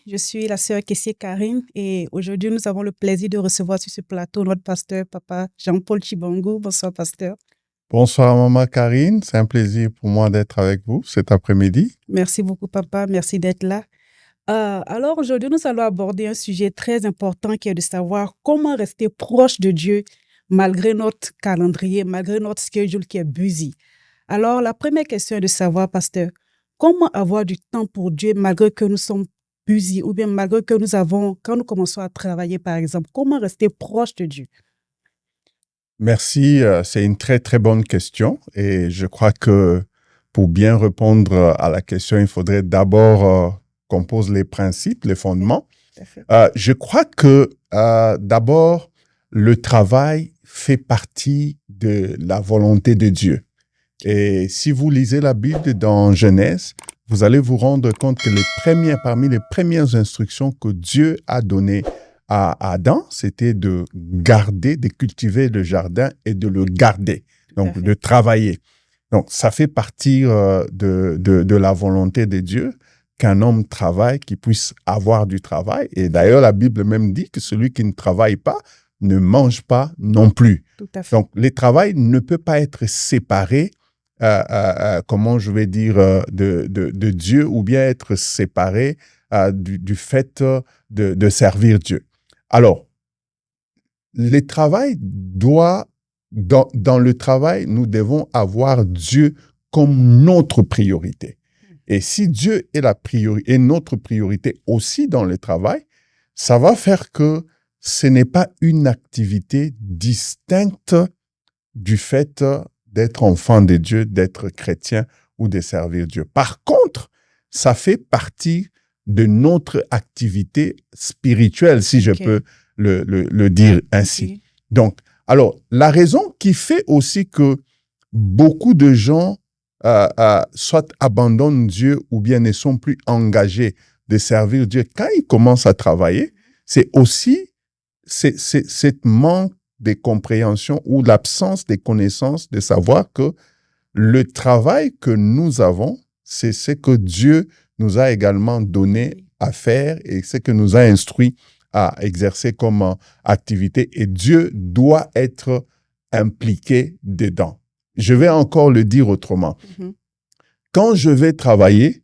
je suis la sœur Kessie Karine et aujourd'hui nous avons le plaisir de recevoir sur ce plateau notre pasteur, Papa Jean-Paul Chibangou. Bonsoir, pasteur. Bonsoir, Maman Karine. C'est un plaisir pour moi d'être avec vous cet après-midi. Merci beaucoup, Papa. Merci d'être là. Alors aujourd'hui, nous allons aborder un sujet très important qui est de savoir comment rester proche de Dieu malgré notre calendrier, malgré notre schedule qui est busy. Alors, la première question est de savoir, pasteur, comment avoir du temps pour Dieu malgré que nous sommes busy ou bien malgré que quand nous commençons à travailler, par exemple, comment rester proche de Dieu? Merci, c'est une très très bonne question et je crois que pour bien répondre à la question, il faudrait d'abord qu'on pose les principes, les fondements. Je crois que d'abord, le travail fait partie de la volonté de Dieu. Et si vous lisez la Bible dans Genèse, vous allez vous rendre compte que parmi les premières instructions que Dieu a données à Adam, c'était de garder, de cultiver le jardin et de le garder, donc de travailler. Donc, ça fait partie de la volonté de Dieu qu'un homme travaille, qu'il puisse avoir du travail. Et d'ailleurs, la Bible même dit que celui qui ne travaille pas ne mange pas non plus. Tout à fait. Donc, le travail ne peut pas être séparé comment je vais dire, de Dieu ou bien être séparé du fait de servir Dieu. Alors, le travail dans le travail, nous devons avoir Dieu comme notre priorité. Et si Dieu est notre priorité aussi dans le travail, ça va faire que ce n'est pas une activité distincte du fait d'être enfant de Dieu, d'être chrétien ou de servir Dieu. Par contre, ça fait partie de notre activité spirituelle, si je peux le dire ainsi. Donc, alors, la raison qui fait aussi que beaucoup de gens soit abandonnent Dieu ou bien ne sont plus engagés de servir Dieu quand ils commencent à travailler, c'est aussi cette manque de compréhension ou l'absence de connaissances, de savoir que le travail que nous avons, c'est ce que Dieu nous a également donné à faire et ce que nous a instruit à exercer comme activité. Et Dieu doit être impliqué dedans. Je vais encore le dire autrement. Quand je vais travailler,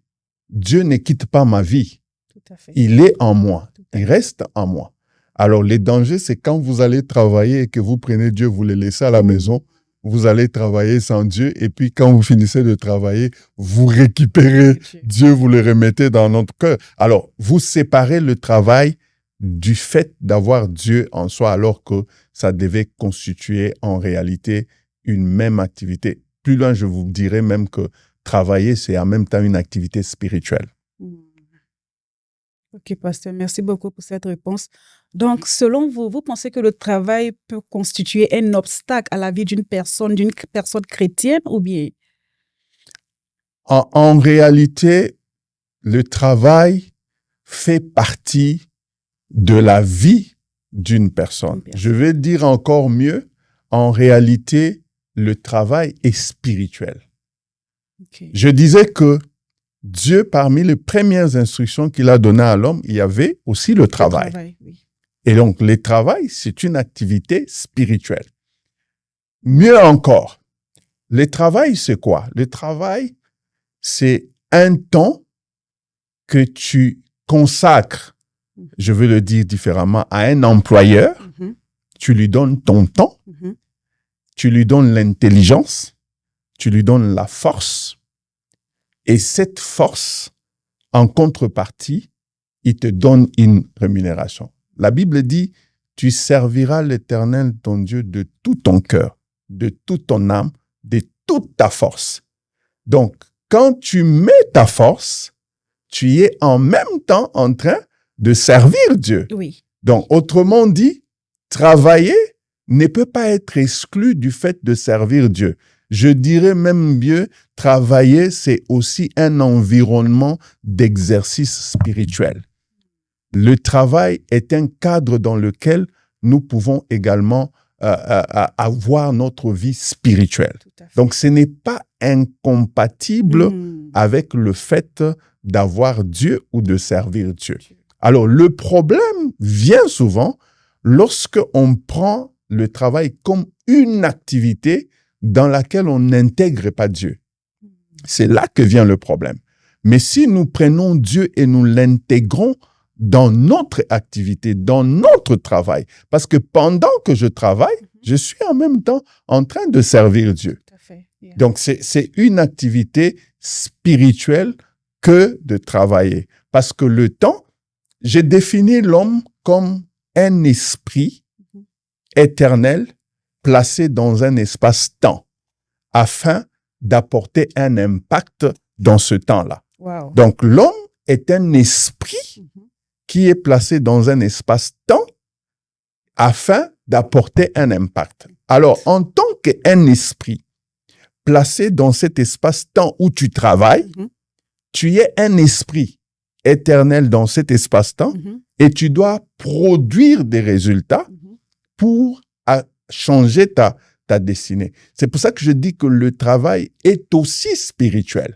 Dieu ne quitte pas ma vie. Tout à fait. Il est en moi. Il reste en moi. Alors, le danger, c'est quand vous allez travailler et que vous prenez Dieu, vous le laissez à la maison, vous allez travailler sans Dieu, et puis quand vous finissez de travailler, vous récupérez Dieu, vous le remettez dans notre cœur. Alors, vous séparez le travail du fait d'avoir Dieu en soi, alors que ça devait constituer en réalité une même activité. Plus loin, je vous dirais même que travailler, c'est en même temps une activité spirituelle. Ok, pasteur, merci beaucoup pour cette réponse. Donc, selon vous, vous pensez que le travail peut constituer un obstacle à la vie d'une personne chrétienne ou bien? En réalité, le travail fait partie de la vie d'une personne. Je vais dire encore mieux, en réalité, le travail est spirituel. Je disais que Dieu, parmi les premières instructions qu'il a données à l'homme, il y avait aussi le travail. Oui. Et donc, le travail, c'est une activité spirituelle. Mieux encore, le travail, c'est quoi? Le travail, c'est un temps que tu consacres, je veux le dire différemment, à un employeur. Tu lui donnes ton temps, tu lui donnes l'intelligence, tu lui donnes la force. Et cette force, en contrepartie, il te donne une rémunération. La Bible dit, tu serviras l'Éternel, ton Dieu, de tout ton cœur, de toute ton âme, de toute ta force. Donc, quand tu mets ta force, tu es en même temps en train de servir Dieu. Oui. Donc, autrement dit, travailler ne peut pas être exclu du fait de servir Dieu. Je dirais même mieux, travailler, c'est aussi un environnement d'exercice spirituel. Le travail est un cadre dans lequel nous pouvons également avoir notre vie spirituelle. Donc, ce n'est pas incompatible avec le fait d'avoir Dieu ou de servir Dieu. Alors, le problème vient souvent lorsque on prend le travail comme une activité dans laquelle on n'intègre pas Dieu. C'est là que vient le problème. Mais si nous prenons Dieu et nous l'intégrons dans notre activité, dans notre travail, parce que pendant que je travaille, je suis en même temps en train de servir Dieu. Tout à fait. Yeah. Donc, c'est une activité spirituelle que de travailler. Parce que le temps, j'ai défini l'homme comme un esprit éternel placé dans un espace-temps afin d'apporter un impact dans ce temps-là. Wow. Donc, l'homme est un esprit qui est placé dans un espace-temps afin d'apporter un impact. Alors, en tant qu'un esprit placé dans cet espace-temps où tu travailles, tu es un esprit éternel dans cet espace-temps et tu dois produire des résultats pour changer ta destinée. C'est pour ça que je dis que le travail est aussi spirituel.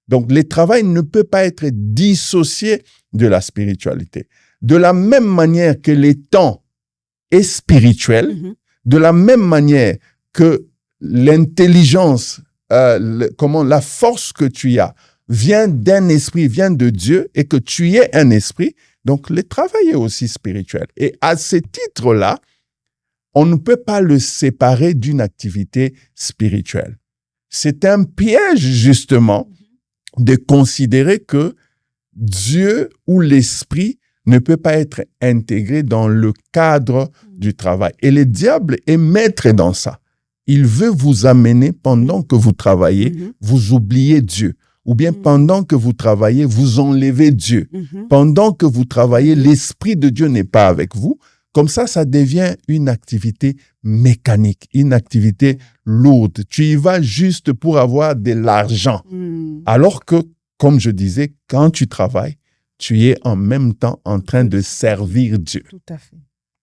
Donc, le travail ne peut pas être dissocié de la spiritualité. De la même manière que le temps est spirituel, de la même manière que l'intelligence, la force que tu as vient d'un esprit, vient de Dieu et que tu es un esprit, donc le travail est aussi spirituel. Et à ce titre-là, on ne peut pas le séparer d'une activité spirituelle. C'est un piège, justement, de considérer que Dieu ou l'esprit ne peut pas être intégré dans le cadre du travail. Et le diable est maître dans ça. Il veut vous amener, pendant que vous travaillez, vous oubliez Dieu. Ou bien pendant que vous travaillez, vous enlevez Dieu. Pendant que vous travaillez, l'Esprit de Dieu n'est pas avec vous. Comme ça devient une activité mécanique, une activité lourde. Tu y vas juste pour avoir de l'argent. Alors que, comme je disais, quand tu travailles, tu es en même temps en train de servir Dieu. Tout à fait.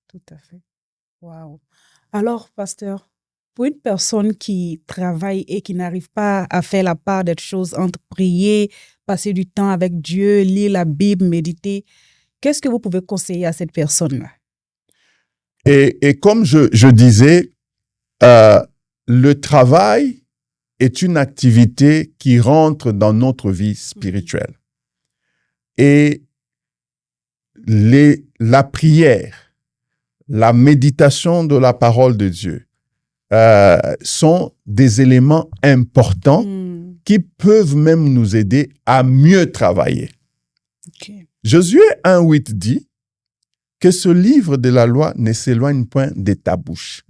Tout à fait. Wow. Alors, pasteur, pour une personne qui travaille et qui n'arrive pas à faire la part des choses entre prier, passer du temps avec Dieu, lire la Bible, méditer, qu'est-ce que vous pouvez conseiller à cette personne-là? Et comme je disais, le travail est une activité qui rentre dans notre vie spirituelle. Et la prière, la méditation de la parole de Dieu sont des éléments importants qui peuvent même nous aider à mieux travailler. Okay. Josué 1:8 dit que ce livre de la loi ne s'éloigne point de ta bouche.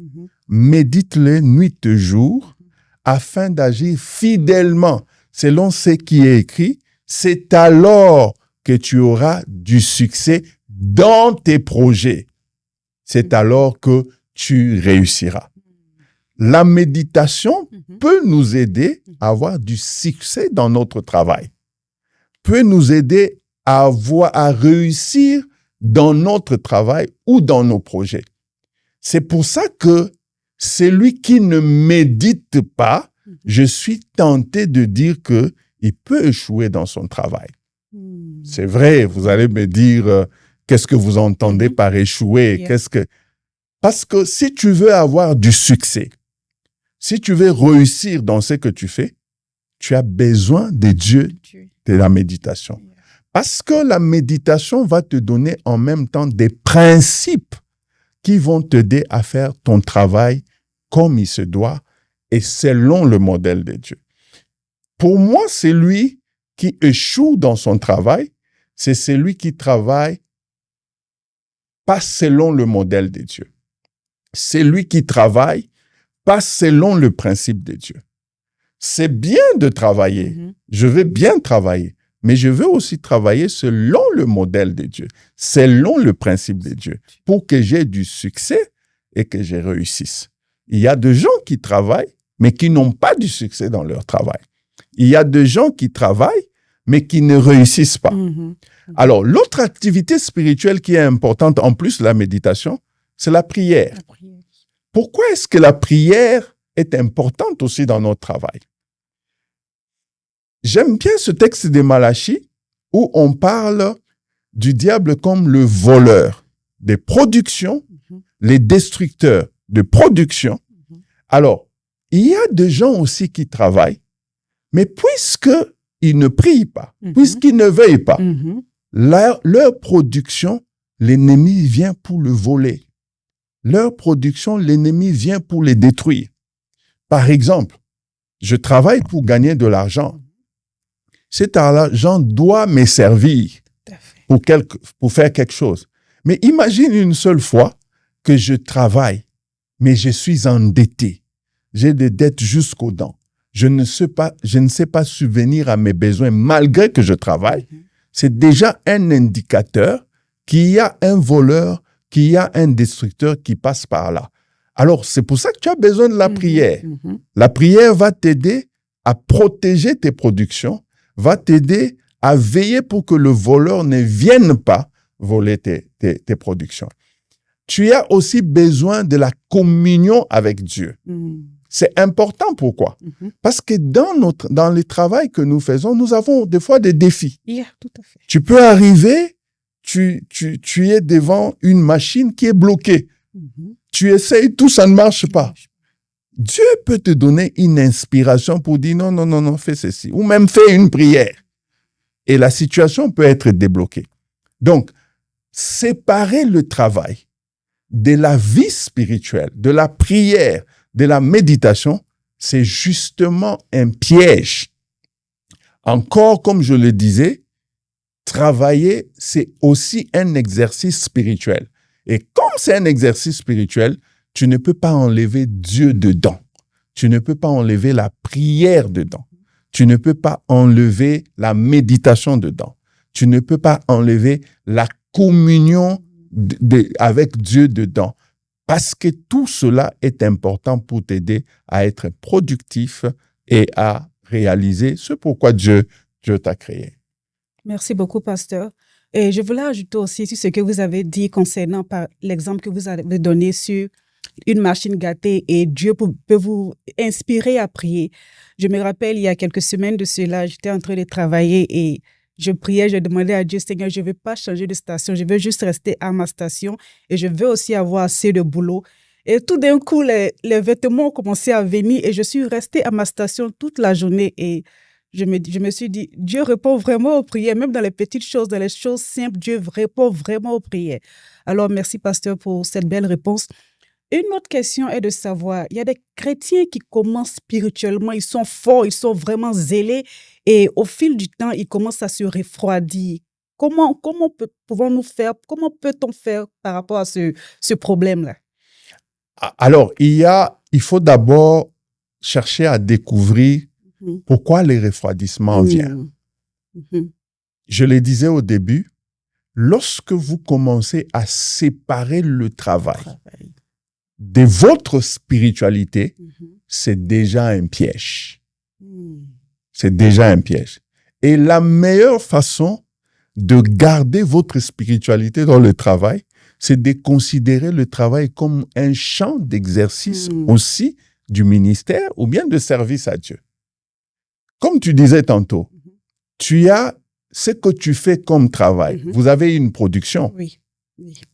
Médite-le nuit et jour afin d'agir fidèlement selon ce qui est écrit. C'est alors que tu auras du succès dans tes projets. C'est alors que tu réussiras. La méditation peut nous aider à avoir du succès dans notre travail, peut nous aider à réussir dans notre travail ou dans nos projets. C'est pour ça que celui qui ne médite pas, je suis tenté de dire qu'il peut échouer dans son travail. C'est vrai, vous allez me dire, qu'est-ce que vous entendez par échouer? Parce que si tu veux avoir du succès, si tu veux réussir dans ce que tu fais, tu as besoin de Dieu, de la méditation. Parce que la méditation va te donner en même temps des principes qui vont t'aider à faire ton travail comme il se doit et selon le modèle de Dieu. Pour moi, celui qui échoue dans son travail, c'est celui qui travaille pas selon le modèle de Dieu. C'est lui qui travaille pas selon le principe de Dieu. C'est bien de travailler. Je veux bien travailler. Mais je veux aussi travailler selon le modèle de Dieu, selon le principe de Dieu, pour que j'ai du succès et que je réussisse. Il y a des gens qui travaillent, mais qui n'ont pas du succès dans leur travail. Il y a des gens qui travaillent, mais qui ne réussissent pas. Alors, l'autre activité spirituelle qui est importante, en plus de la méditation, c'est la prière. Pourquoi est-ce que la prière est importante aussi dans notre travail? J'aime bien ce texte de Malachie où on parle du diable comme le voleur des productions, les destructeurs de production. Alors, il y a des gens aussi qui travaillent, mais puisqu'ils ne prient pas, puisqu'ils ne veillent pas, leur production, l'ennemi vient pour le voler. Leur production, l'ennemi vient pour les détruire. Par exemple, je travaille pour gagner de l'argent. Cet argent doit me servir pour faire quelque chose. Mais imagine une seule fois que je travaille, mais je suis endetté. J'ai des dettes jusqu'aux dents. Je ne sais pas subvenir à mes besoins malgré que je travaille. C'est déjà un indicateur qu'il y a un voleur, qu'il y a un destructeur qui passe par là. Alors, c'est pour ça que tu as besoin de la prière. La prière va t'aider à protéger tes productions, va t'aider à veiller pour que le voleur ne vienne pas voler tes productions. Tu as aussi besoin de la communion avec Dieu. C'est important. Pourquoi? Parce que dans le travail que nous faisons, nous avons des fois des défis. Tout à fait. Tu peux arriver, tu es devant une machine qui est bloquée. Tu essayes, tout ça ne marche pas. Dieu peut te donner une inspiration pour dire non, fais ceci. Ou même fais une prière. Et la situation peut être débloquée. Donc, séparer le travail de la vie spirituelle, de la prière, de la méditation, c'est justement un piège. Encore, comme je le disais, travailler, c'est aussi un exercice spirituel. Et comme c'est un exercice spirituel, tu ne peux pas enlever Dieu dedans. Tu ne peux pas enlever la prière dedans. Tu ne peux pas enlever la méditation dedans. Tu ne peux pas enlever la communion avec Dieu dedans. Parce que tout cela est important pour t'aider à être productif et à réaliser ce pourquoi Dieu t'a créé. Merci beaucoup, pasteur. Et je voulais ajouter aussi sur ce que vous avez dit concernant par l'exemple que vous avez donné sur une machine gâtée et Dieu peut vous inspirer à prier. Je me rappelle, il y a quelques semaines de cela, j'étais en train de travailler et je priais, je demandais à Dieu, Seigneur, je ne veux pas changer de station, je veux juste rester à ma station et je veux aussi avoir assez de boulot. Et tout d'un coup, les vêtements ont commencé à venir et je suis restée à ma station toute la journée et je me suis dit, Dieu répond vraiment aux prières, même dans les petites choses, dans les choses simples, Dieu répond vraiment aux prières. Alors, merci, pasteur, pour cette belle réponse. Une autre question est de savoir, il y a des chrétiens qui commencent spirituellement, ils sont forts, ils sont vraiment zélés et au fil du temps, ils commencent à se refroidir. Comment peut-on faire par rapport à ce problème-là? Alors, il faut d'abord chercher à découvrir pourquoi les refroidissements viennent. Je le disais au début, lorsque vous commencez à séparer le travail de votre spiritualité, c'est déjà un piège. C'est déjà un piège. Et la meilleure façon de garder votre spiritualité dans le travail, c'est de considérer le travail comme un champ d'exercice aussi du ministère ou bien de service à Dieu. Comme tu disais tantôt, tu as ce que tu fais comme travail. Vous avez une production. Oui.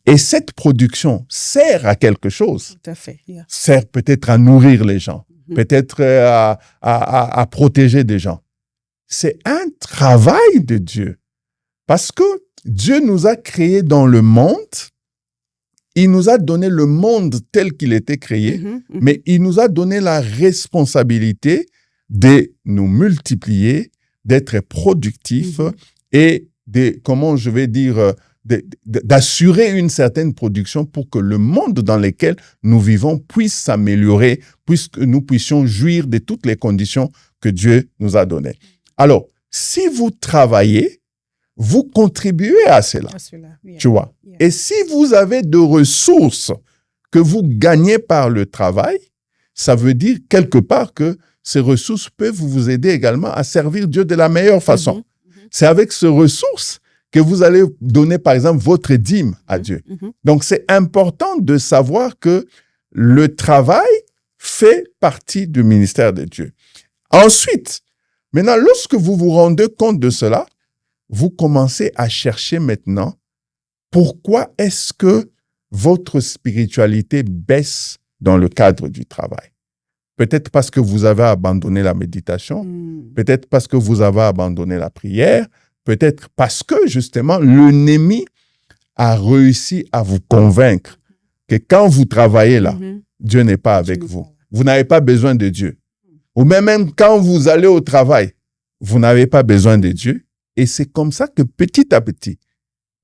Et cette production sert à quelque chose. Tout à fait. Sert peut-être à nourrir les gens, peut-être à protéger des gens. C'est un travail de Dieu. Parce que Dieu nous a créés dans le monde. Il nous a donné le monde tel qu'il était créé, mais il nous a donné la responsabilité de nous multiplier, d'être productifs et d'assurer une certaine production pour que le monde dans lequel nous vivons puisse s'améliorer, puisque nous puissions jouir de toutes les conditions que Dieu nous a données. Alors, si vous travaillez, vous contribuez à cela, tu vois. Et si vous avez de ressources que vous gagnez par le travail, ça veut dire quelque part que ces ressources peuvent vous aider également à servir Dieu de la meilleure façon. C'est avec ces ressources que vous allez donner, par exemple, votre dîme à Dieu. Donc, c'est important de savoir que le travail fait partie du ministère de Dieu. Ensuite, maintenant, lorsque vous vous rendez compte de cela, vous commencez à chercher maintenant pourquoi est-ce que votre spiritualité baisse dans le cadre du travail. Peut-être parce que vous avez abandonné la méditation, peut-être parce que vous avez abandonné la prière, peut-être parce que justement l'ennemi a réussi à vous convaincre que quand vous travaillez là, Dieu n'est pas avec vous. Vous n'avez pas besoin de Dieu. Ou même quand vous allez au travail, vous n'avez pas besoin de Dieu. Et c'est comme ça que petit à petit,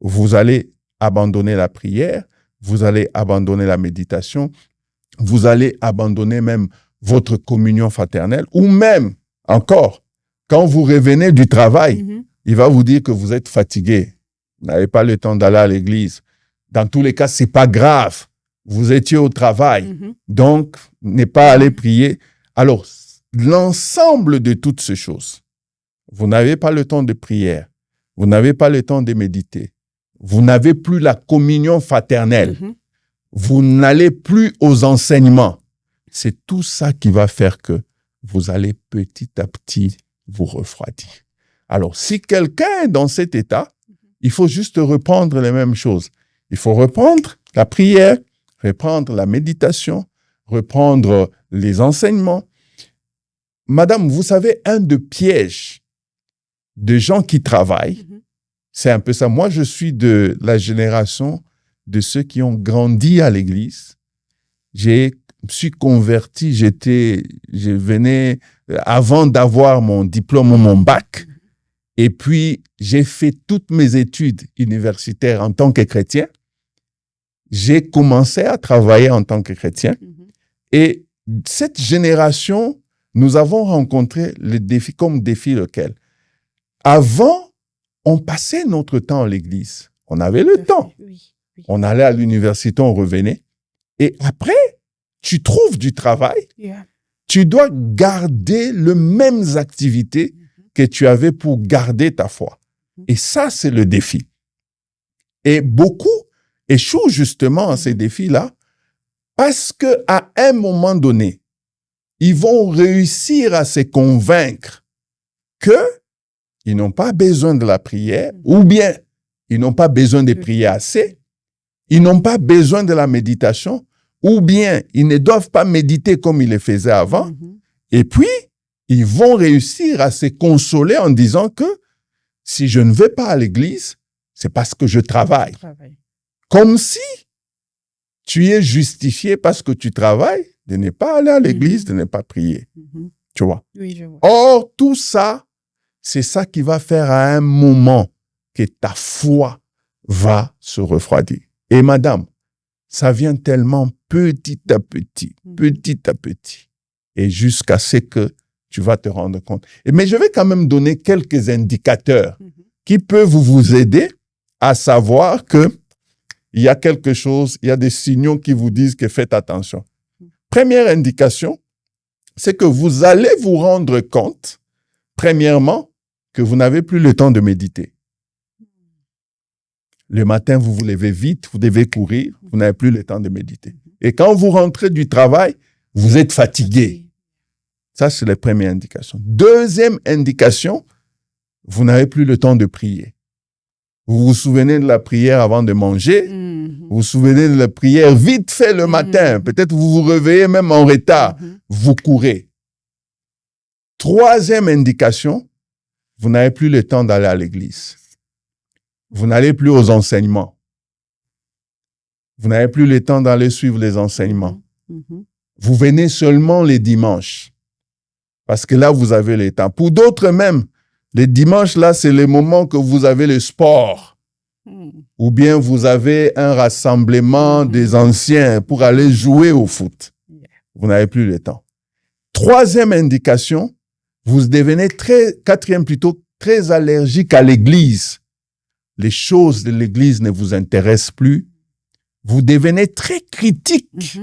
vous allez abandonner la prière, vous allez abandonner la méditation, vous allez abandonner même votre communion fraternelle, ou même, encore, quand vous revenez du travail, il va vous dire que vous êtes fatigué, vous n'avez pas le temps d'aller à l'église. Dans tous les cas, c'est pas grave. Vous étiez au travail, donc n'est pas allé prier. Alors, l'ensemble de toutes ces choses, vous n'avez pas le temps de prière, vous n'avez pas le temps de méditer, vous n'avez plus la communion fraternelle, vous n'allez plus aux enseignements. C'est tout ça qui va faire que vous allez petit à petit vous refroidir. Alors, si quelqu'un est dans cet état, il faut juste reprendre les mêmes choses. Il faut reprendre la prière, reprendre la méditation, reprendre les enseignements. Madame, vous savez, un des pièges de gens qui travaillent, c'est un peu ça. Moi, je suis de la génération de ceux qui ont grandi à l'église. Je me suis converti, je venais avant d'avoir mon diplôme, mon bac. Et puis, j'ai fait toutes mes études universitaires en tant que chrétien. J'ai commencé à travailler en tant que chrétien. Et cette génération, nous avons rencontré le défi comme défi lequel? Avant, on passait notre temps à l'église. On avait le temps. On allait à l'université, on revenait. Et après, tu trouves du travail. Tu dois garder les mêmes activités que tu avais pour garder ta foi. Et ça, c'est le défi. Et beaucoup échouent justement à ces défis-là parce qu'à un moment donné, ils vont réussir à se convaincre qu'ils n'ont pas besoin de la prière, ou bien ils n'ont pas besoin de prier assez, ils n'ont pas besoin de la méditation, ou bien ils ne doivent pas méditer comme ils le faisaient avant. Et puis, ils vont réussir à se consoler en disant que si je ne vais pas à l'église, c'est parce que je travaille. Comme si tu es justifié parce que tu travailles de ne pas aller à l'église, de ne pas prier. Tu vois? Oui, je vois. Or, tout ça, c'est ça qui va faire à un moment que ta foi va se refroidir. Et madame, ça vient tellement petit à petit, et jusqu'à ce que tu vas te rendre compte. Mais je vais quand même donner quelques indicateurs qui peuvent vous aider à savoir que il y a quelque chose, il y a des signaux qui vous disent que faites attention. Première indication, c'est que vous allez vous rendre compte, premièrement, que vous n'avez plus le temps de méditer. Le matin, vous vous levez vite, vous devez courir, vous n'avez plus le temps de méditer. Et quand vous rentrez du travail, vous êtes fatigué. Ça, c'est la première indication. Deuxième indication, vous n'avez plus le temps de prier. Vous vous souvenez de la prière avant de manger, vous vous souvenez de la prière vite fait le matin, peut-être vous vous réveillez même en retard, vous courez. Troisième indication, vous n'avez plus le temps d'aller à l'église. Vous n'allez plus aux enseignements. Vous n'avez plus le temps d'aller suivre les enseignements. Vous venez seulement les dimanches. Parce que là, vous avez le temps. Pour d'autres même, les dimanches, là, c'est le moment que vous avez le sport. Ou bien vous avez un rassemblement des anciens pour aller jouer au foot. Vous n'avez plus le temps. Troisième indication, vous devenez quatrième plutôt, très allergique à l'église. Les choses de l'église ne vous intéressent plus. Vous devenez très critique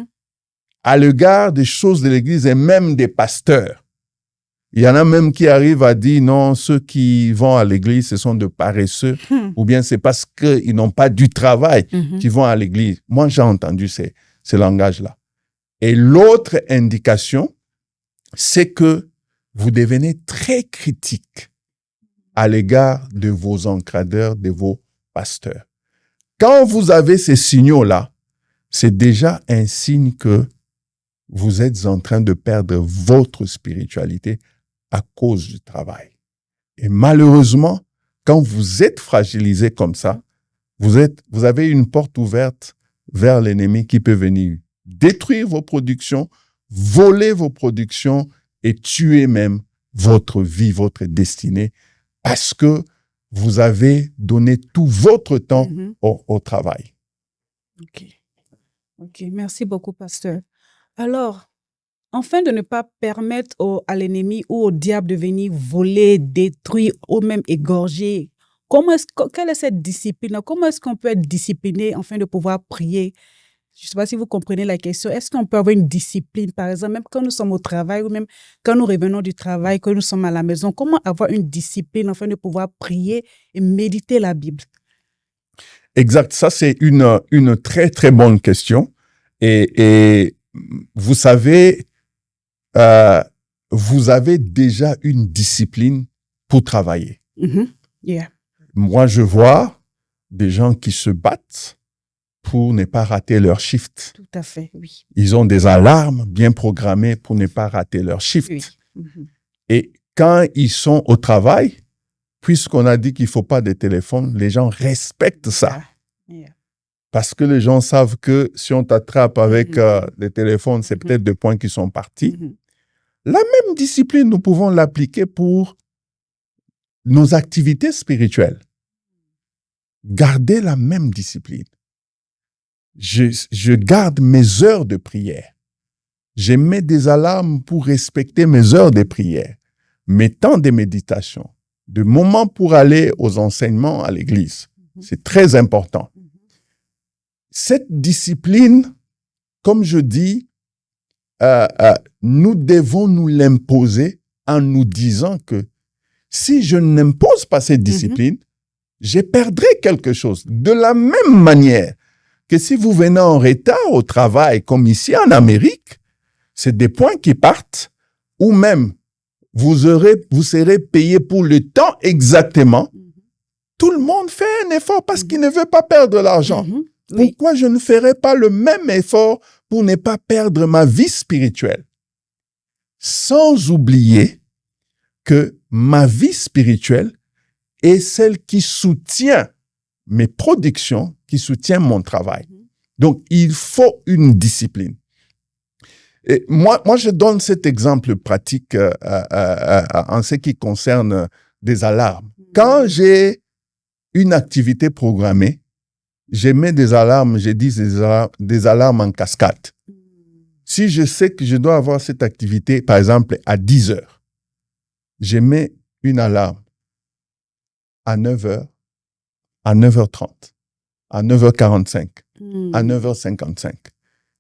à l'égard des choses de l'église et même des pasteurs. Il y en a même qui arrivent à dire non, ceux qui vont à l'église, ce sont de paresseux, ou bien c'est parce qu'ils n'ont pas du travail qu'ils vont à l'église. Moi, j'ai entendu ce langage-là. Et l'autre indication, c'est que vous devenez très critique à l'égard de vos encadreurs, de vos pasteurs. Quand vous avez ces signaux-là, c'est déjà un signe que vous êtes en train de perdre votre spiritualité à cause du travail. Et malheureusement, quand vous êtes fragilisé comme ça, vous avez une porte ouverte vers l'ennemi qui peut venir détruire vos productions, voler vos productions et tuer même votre vie, votre destinée, parce que vous avez donné tout votre temps au travail. OK, merci beaucoup, pasteur. Alors, afin de ne pas permettre à l'ennemi ou au diable de venir voler, détruire ou même égorger, quelle est cette discipline? Comment est-ce qu'on peut être discipliné afin de pouvoir prier? Je ne sais pas si vous comprenez la question. Est-ce qu'on peut avoir une discipline, par exemple, même quand nous sommes au travail ou même quand nous revenons du travail, quand nous sommes à la maison? Comment avoir une discipline afin de pouvoir prier et méditer la Bible? Exact. Ça, c'est une très, très bonne question. Et vous savez, vous avez déjà une discipline pour travailler. Yeah. Moi, je vois des gens qui se battent pour ne pas rater leur shift. Tout à fait, oui. Ils ont des alarmes bien programmées pour ne pas rater leur shift. Oui. Et quand ils sont au travail, puisqu'on a dit qu'il ne faut pas de téléphone, les gens respectent ça. Yeah. Parce que les gens savent que si on t'attrape avec des téléphones, c'est peut-être des points qui sont partis. La même discipline, nous pouvons l'appliquer pour nos activités spirituelles. Gardez la même discipline. Je garde mes heures de prière. Je mets des alarmes pour respecter mes heures de prière, mes temps de méditation, de moments pour aller aux enseignements à l'église. C'est très important. Cette discipline, comme je dis, nous devons nous l'imposer en nous disant que si je n'impose pas cette discipline, je perdrai quelque chose. De la même manière que si vous venez en retard au travail, comme ici en Amérique, c'est des points qui partent, ou même vous serez payé pour le temps exactement. Tout le monde fait un effort parce qu'il ne veut pas perdre l'argent. Pourquoi je ne ferai pas le même effort pour ne pas perdre ma vie spirituelle? Sans oublier que ma vie spirituelle est celle qui soutient mes productions, qui soutient mon travail. Donc, il faut une discipline. Et moi, je donne cet exemple pratique en ce qui concerne des alarmes. Quand j'ai une activité programmée, je mets des alarmes, je dis des alarmes en cascade. Si je sais que je dois avoir cette activité, par exemple, à 10 heures, je mets une alarme à 9 heures, à 9h30, à 9h45, à 9h55.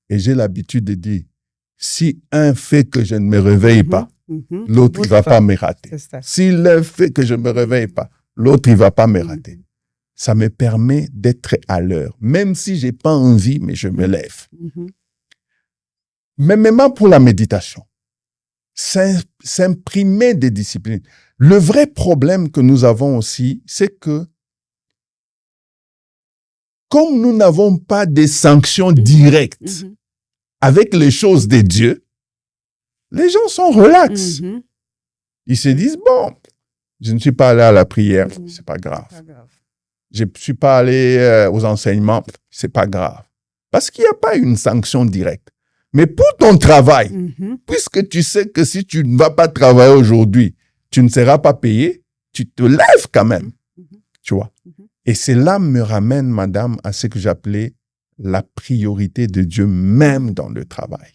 Et j'ai l'habitude de dire, si un fait que je ne me réveille pas, l'autre, il ne va pas me rater. Si l'un fait que je ne me réveille pas, l'autre, il ne va pas me rater. Ça me permet d'être à l'heure. Même si je n'ai pas envie, mais je me lève. Mais même pour la méditation, s'imprimer des disciplines. Le vrai problème que nous avons aussi, c'est que comme nous n'avons pas des sanctions directes avec les choses de Dieu, les gens sont relax. Ils se disent, bon, je ne suis pas allé à la prière, c'est pas grave. Je ne suis pas allé aux enseignements, c'est pas grave. Parce qu'il n'y a pas une sanction directe. Mais pour ton travail, puisque tu sais que si tu ne vas pas travailler aujourd'hui, tu ne seras pas payé, tu te lèves quand même. Tu vois. Et cela me ramène, madame, à ce que j'appelais la priorité de Dieu, même dans le travail.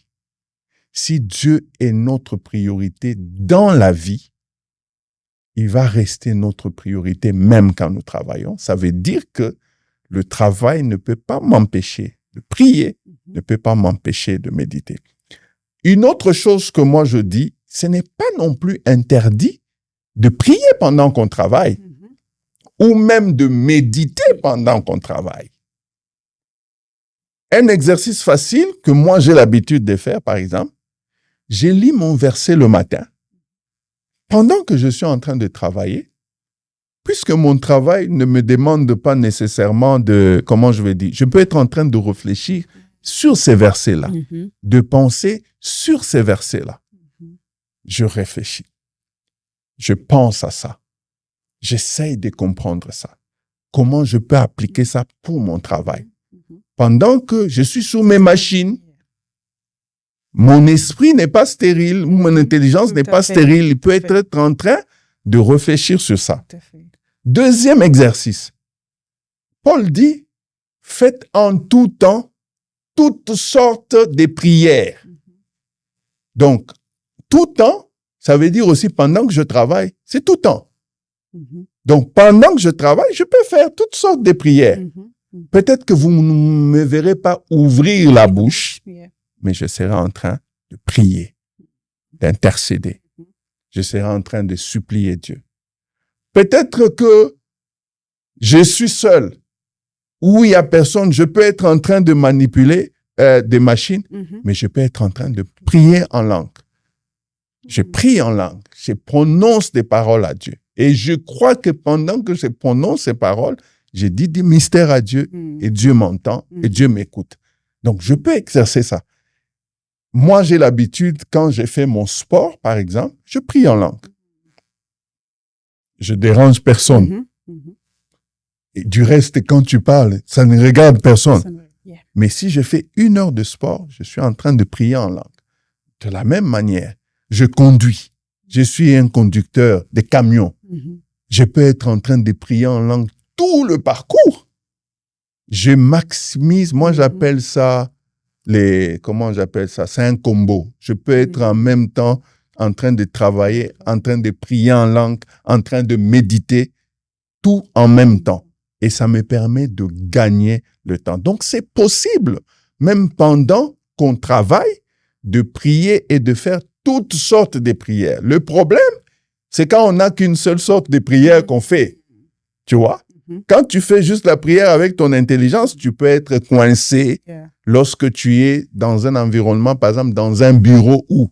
Si Dieu est notre priorité dans la vie, il va rester notre priorité même quand nous travaillons. Ça veut dire que le travail ne peut pas m'empêcher de prier, ne peut pas m'empêcher de méditer. Une autre chose que moi je dis, ce n'est pas non plus interdit de prier pendant qu'on travaille ou même de méditer pendant qu'on travaille. Un exercice facile que moi j'ai l'habitude de faire, par exemple, je lis mon verset le matin. Pendant que je suis en train de travailler, puisque mon travail ne me demande pas nécessairement de, comment je vais dire, je peux être en train de réfléchir sur ces versets-là, de penser sur ces versets-là. Je réfléchis. Je pense à ça. J'essaye de comprendre ça. Comment je peux appliquer ça pour mon travail? Pendant que je suis sur mes machines, mon esprit n'est pas stérile, mon intelligence n'est pas stérile. Il peut être en train de réfléchir sur ça. Deuxième exercice. Paul dit, faites en tout temps toutes sortes de prières. Donc, tout temps, ça veut dire aussi pendant que je travaille, c'est tout temps. Donc, pendant que je travaille, je peux faire toutes sortes de prières. Peut-être que vous ne me verrez pas ouvrir la bouche, mais je serai en train de prier, d'intercéder. Je serai en train de supplier Dieu. Peut-être que je suis seul, où il n'y a personne, je peux être en train de manipuler des machines, mais je peux être en train de prier en langue. Je prie en langue, je prononce des paroles à Dieu. Et je crois que pendant que je prononce ces paroles, j'ai dit des mystères à Dieu et Dieu m'entend et Dieu m'écoute. Donc, je peux exercer ça. Moi, j'ai l'habitude, quand j'ai fait mon sport, par exemple, je prie en langue. Je dérange personne. Et du reste, quand tu parles, ça ne regarde personne. Mais si je fais 1 heure de sport, je suis en train de prier en langue. De la même manière, je conduis. Je suis un conducteur de camion. Je peux être en train de prier en langue tout le parcours. Je maximise, moi j'appelle ça comment j'appelle ça? C'est un combo. Je peux être en même temps en train de travailler, en train de prier en langue, en train de méditer, tout en même temps. Et ça me permet de gagner le temps. Donc c'est possible, même pendant qu'on travaille, de prier et de faire toutes sortes de prières. Le problème, c'est quand on n'a qu'une seule sorte de prière qu'on fait. Tu vois? Quand tu fais juste la prière avec ton intelligence, tu peux être coincé lorsque tu es dans un environnement, par exemple, dans un bureau où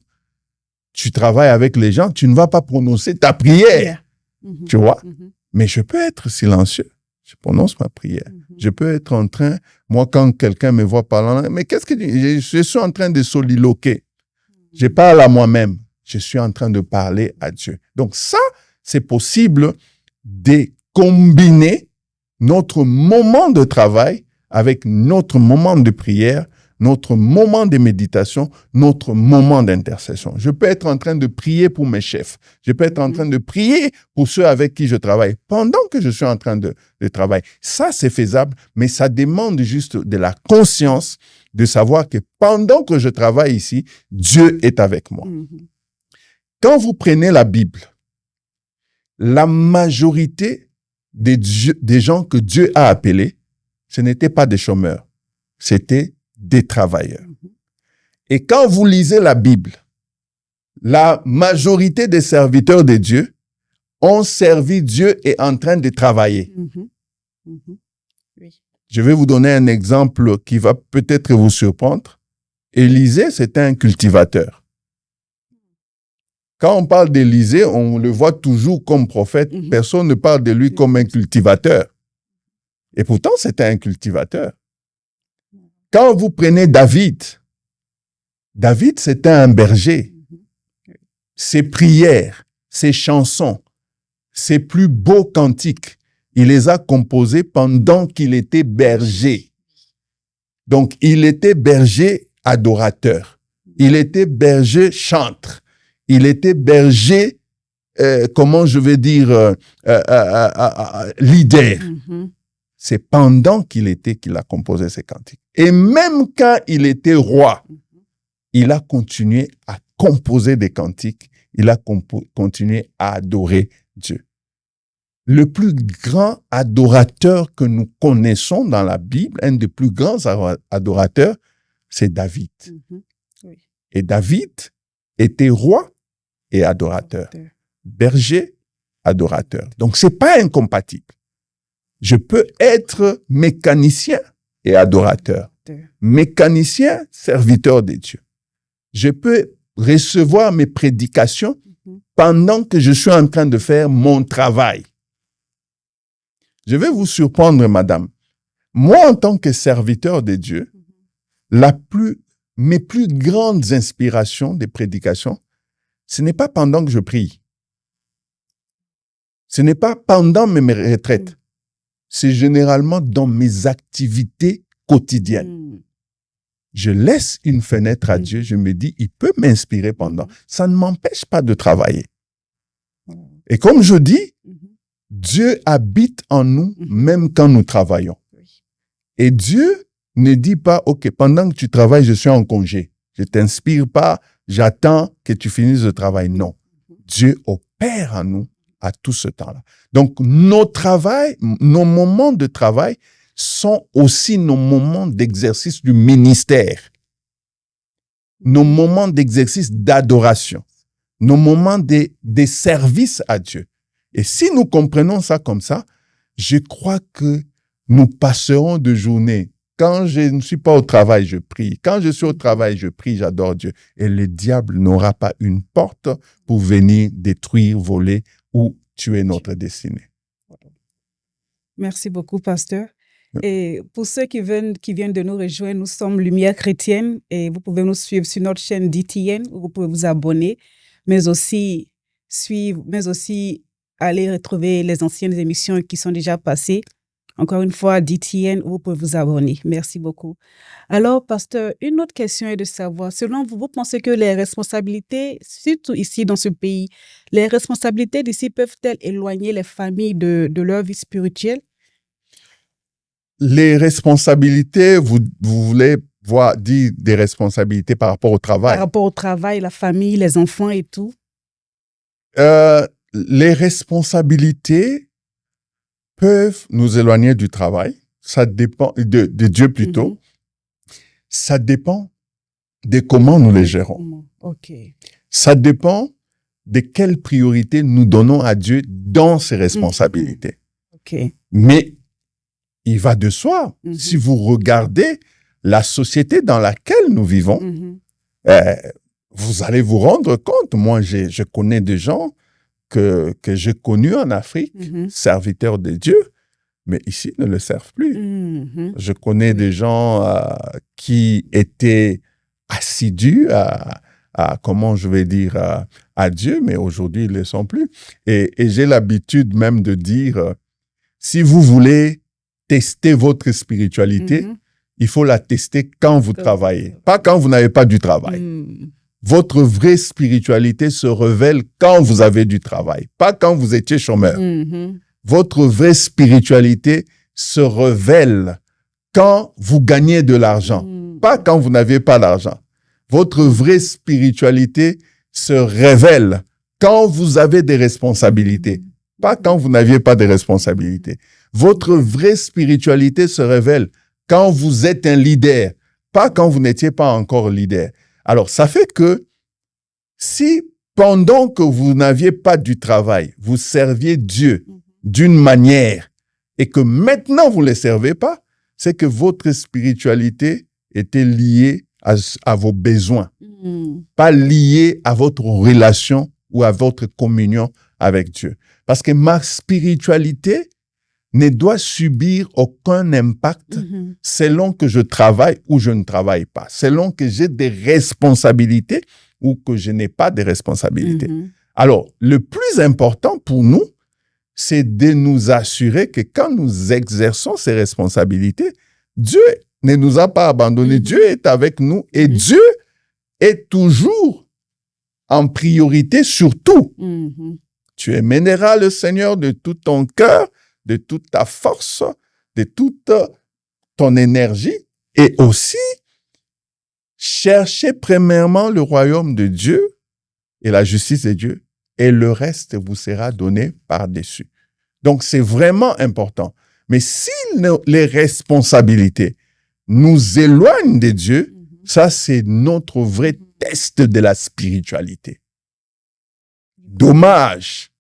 tu travailles avec les gens, tu ne vas pas prononcer ta prière. Tu vois? Mais je peux être silencieux. Je prononce ma prière. Je peux être en train, moi, quand quelqu'un me voit parler, mais qu'est-ce que je suis en train de soliloquer. Je parle à moi-même. Je suis en train de parler à Dieu. Donc ça, c'est possible de combiner notre moment de travail avec notre moment de prière, notre moment de méditation, notre moment d'intercession. Je peux être en train de prier pour mes chefs. Je peux être en train de prier pour ceux avec qui je travaille pendant que je suis en train de travailler. Ça, c'est faisable, mais ça demande juste de la conscience de savoir que pendant que je travaille ici, Dieu est avec moi. Quand vous prenez la Bible, la majorité des gens que Dieu a appelés, ce n'étaient pas des chômeurs, c'était des travailleurs. Et quand vous lisez la Bible, la majorité des serviteurs de Dieu ont servi Dieu et en train de travailler. Je vais vous donner un exemple qui va peut-être vous surprendre. Élisée, c'était un cultivateur. Quand on parle d'Élisée, on le voit toujours comme prophète. Personne ne parle de lui comme un cultivateur. Et pourtant, c'était un cultivateur. Quand vous prenez David, c'était un berger. Ses prières, ses chansons, ses plus beaux cantiques, il les a composés pendant qu'il était berger. Donc, il était berger adorateur. Il était berger chantre. Il était berger, comment je vais dire, leader. C'est pendant qu'il a composé ces cantiques. Et même quand il était roi, il a continué à composer des cantiques. Il a continué à adorer Dieu. Le plus grand adorateur que nous connaissons dans la Bible, un des plus grands adorateurs, c'est David. Et David était roi et adorateur. Berger, adorateur. Donc, c'est pas incompatible. Je peux être mécanicien et adorateur. Mécanicien, serviteur de Dieu. Je peux recevoir mes prédications pendant que je suis en train de faire mon travail. Je vais vous surprendre, madame. Moi, en tant que serviteur de Dieu, mes plus grandes inspirations des prédications, ce n'est pas pendant que je prie. Ce n'est pas pendant mes retraites. C'est généralement dans mes activités quotidiennes. Je laisse une fenêtre à Dieu, je me dis, il peut m'inspirer pendant. Ça ne m'empêche pas de travailler. Et comme je dis, Dieu habite en nous même quand nous travaillons. Et Dieu ne dit pas, OK, pendant que tu travailles, je suis en congé. Je ne t'inspire pas, j'attends que tu finisses le travail. Non. Dieu opère en nous à tout ce temps-là. Donc, nos moments de travail sont aussi nos moments d'exercice du ministère, nos moments d'exercice d'adoration, nos moments des services à Dieu. Et si nous comprenons ça comme ça, je crois que nous passerons de journée. Quand je ne suis pas au travail, je prie. Quand je suis au travail, je prie, j'adore Dieu. Et le diable n'aura pas une porte pour venir détruire, voler ou tuer notre destinée. Merci beaucoup, pasteur. Et pour ceux qui viennent de nous rejoindre, nous sommes Lumière Chrétienne et vous pouvez nous suivre sur notre chaîne DTN où vous pouvez vous abonner, mais aussi aller retrouver les anciennes émissions qui sont déjà passées. Encore une fois, DTN où vous pouvez vous abonner. Merci beaucoup. Alors, pasteur, une autre question est de savoir, selon vous, vous pensez que les responsabilités, surtout ici dans ce pays, les responsabilités d'ici peuvent-elles éloigner les familles de leur vie spirituelle? Les responsabilités, vous voulez dire des responsabilités par rapport au travail? Par rapport au travail, la famille, les enfants et tout? Les responsabilités peuvent nous éloigner du travail. Ça dépend de Dieu plutôt. Ça dépend de comment nous les gérons. Okay. Ça dépend de quelles priorités nous donnons à Dieu dans ces responsabilités. Okay. Mais il va de soi. Si vous regardez la société dans laquelle nous vivons, vous allez vous rendre compte. Moi, je connais des gens que j'ai connus en Afrique, serviteurs de Dieu, mais ici, ne le servent plus. Je connais des gens qui étaient assidus à Dieu, mais aujourd'hui, ils ne le sont plus. Et j'ai l'habitude même de dire, si vous voulez tester votre spiritualité, il faut la tester quand vous travaillez, pas quand vous n'avez pas du travail. Votre vraie spiritualité se révèle quand vous avez du travail, pas quand vous étiez chômeur. Votre vraie spiritualité se révèle quand vous gagnez de l'argent, pas quand vous n'avez pas d'argent. Votre vraie spiritualité se révèle quand vous avez des responsabilités, pas quand vous n'aviez pas de responsabilités. Votre vraie spiritualité se révèle quand vous êtes un leader, pas quand vous n'étiez pas encore leader. Alors, ça fait que si pendant que vous n'aviez pas du travail, vous serviez Dieu d'une manière et que maintenant vous ne le servez pas, c'est que votre spiritualité était liée à vos besoins, pas liée à votre relation ou à votre communion avec Dieu. Parce que ma spiritualité ne doit subir aucun impact selon que je travaille ou je ne travaille pas, selon que j'ai des responsabilités ou que je n'ai pas de responsabilités. Alors, le plus important pour nous, c'est de nous assurer que quand nous exerçons ces responsabilités, Dieu ne nous a pas abandonnés. Dieu est avec nous et Dieu est toujours en priorité sur tout. Tu aimeras le Seigneur de tout ton cœur, de toute ta force, de toute ton énergie et aussi chercher premièrement le royaume de Dieu et la justice de Dieu et le reste vous sera donné par-dessus. Donc, c'est vraiment important. Mais si les responsabilités nous éloignent de Dieu, ça, c'est notre vrai test de la spiritualité. Dommage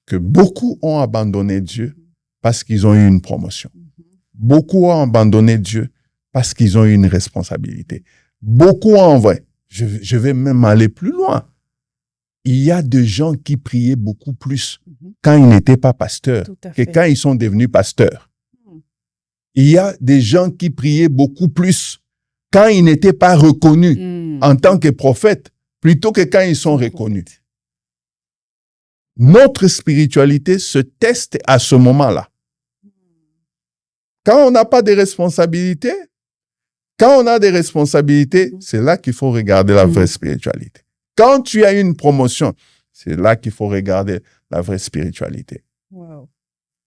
que beaucoup ont abandonné Dieu parce qu'ils ont eu une promotion. Beaucoup ont abandonné Dieu parce qu'ils ont eu une responsabilité. Beaucoup en vrai. Je vais même aller plus loin. Il y a des gens qui priaient beaucoup plus quand ils n'étaient pas pasteurs Tout à que fait. quand ils sont devenus pasteurs. Mm. Il y a des gens qui priaient beaucoup plus quand ils n'étaient pas reconnus Mm. en tant que prophètes plutôt que quand ils sont reconnus. Notre spiritualité se teste à ce moment-là. Quand on n'a pas de responsabilités, quand on a des responsabilités, c'est là qu'il faut regarder la vraie spiritualité. Quand tu as une promotion, c'est là qu'il faut regarder la vraie spiritualité. Wow.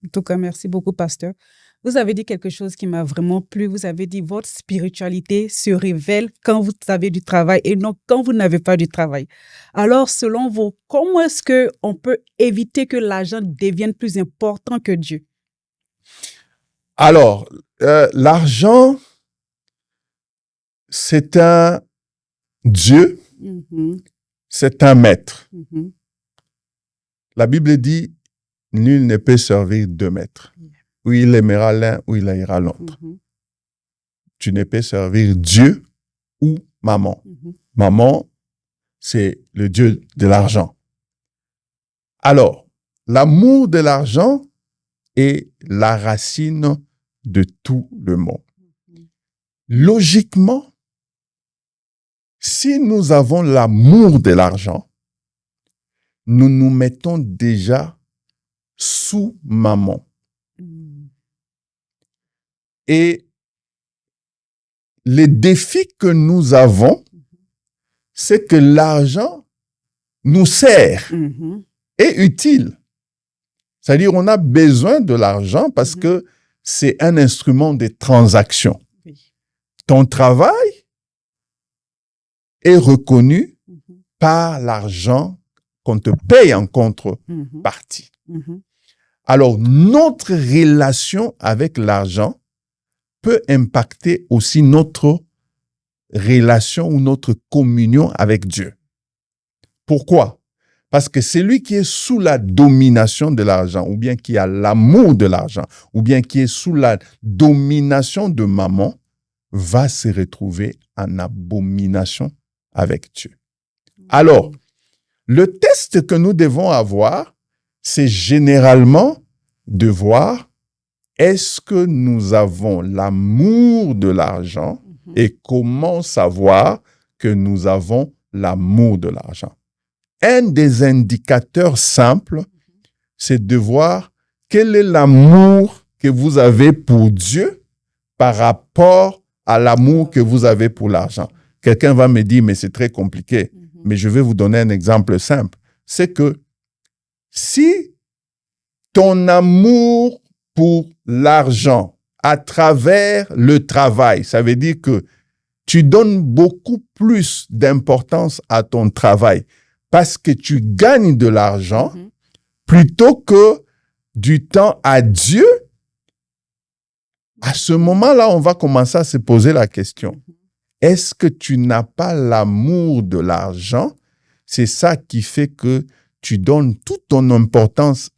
En tout cas, merci beaucoup, pasteur. Vous avez dit quelque chose qui m'a vraiment plu. Vous avez dit votre spiritualité se révèle quand vous avez du travail et non quand vous n'avez pas du travail. Alors, selon vous, comment est-ce qu'on peut éviter que l'argent devienne plus important que Dieu? Alors, l'argent, c'est un Dieu, Mhm, c'est un maître. mhm. La Bible dit, nul ne peut servir deux maîtres. Ou il aimera l'un ou il haïra l'autre. Mhm, Tu ne peux servir Dieu ou maman. mhm. Maman, c'est le Dieu de l'argent. Alors, l'amour de l'argent est la racine de tout le monde. Logiquement, si nous avons l'amour de l'argent, nous nous mettons déjà sous maman. Mm. Et les défis que nous avons, c'est que l'argent nous sert, Mhm, est utile. C'est-à-dire, on a besoin de l'argent parce que c'est un instrument de transaction. oui. Ton travail est reconnu Mhm, par l'argent qu'on te paye en contrepartie. mhm, mhm. Alors, notre relation avec l'argent peut impacter aussi notre relation ou notre communion avec Dieu. Pourquoi? Parce que celui qui est sous la domination de l'argent, ou bien qui a l'amour de l'argent, ou bien qui est sous la domination de maman, va se retrouver en abomination avec Dieu. Alors, le test que nous devons avoir, c'est généralement de voir est-ce que nous avons l'amour de l'argent et comment savoir que nous avons l'amour de l'argent. Un des indicateurs simples, c'est de voir quel est l'amour que vous avez pour Dieu par rapport à l'amour que vous avez pour l'argent. Quelqu'un va me dire, mais c'est très compliqué. Mais je vais vous donner un exemple simple. C'est que si ton amour pour l'argent à travers le travail, ça veut dire que tu donnes beaucoup plus d'importance à ton travail parce que tu gagnes de l'argent plutôt que du temps à Dieu, à ce moment-là, on va commencer à se poser la question. Est-ce que tu n'as pas l'amour de l'argent? C'est ça qui fait que tu donnes toute ton importance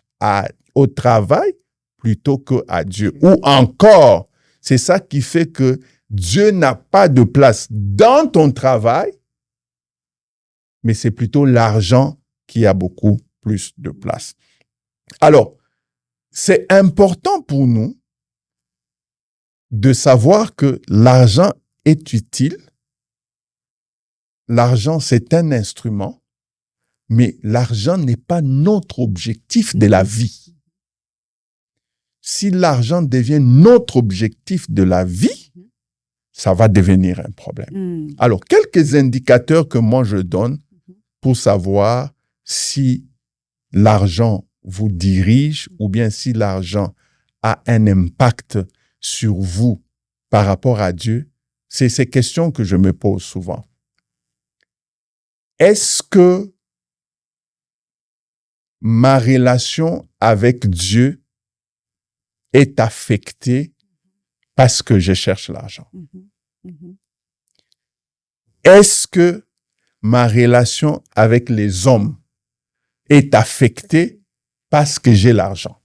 au travail plutôt qu'à Dieu. Ou encore, c'est ça qui fait que Dieu n'a pas de place dans ton travail, mais c'est plutôt l'argent qui a beaucoup plus de place. Alors, c'est important pour nous de savoir que l'argent est utile. L'argent, c'est un instrument, mais l'argent n'est pas notre objectif de la vie. Si l'argent devient notre objectif de la vie, ça va devenir un problème. Alors, quelques indicateurs que moi je donne pour savoir si l'argent vous dirige ou bien si l'argent a un impact sur vous par rapport à Dieu, c'est ces questions que je me pose souvent. Est-ce que ma relation avec Dieu est affectée parce que je cherche l'argent? Est-ce que ma relation avec les hommes est affectée parce que j'ai l'argent?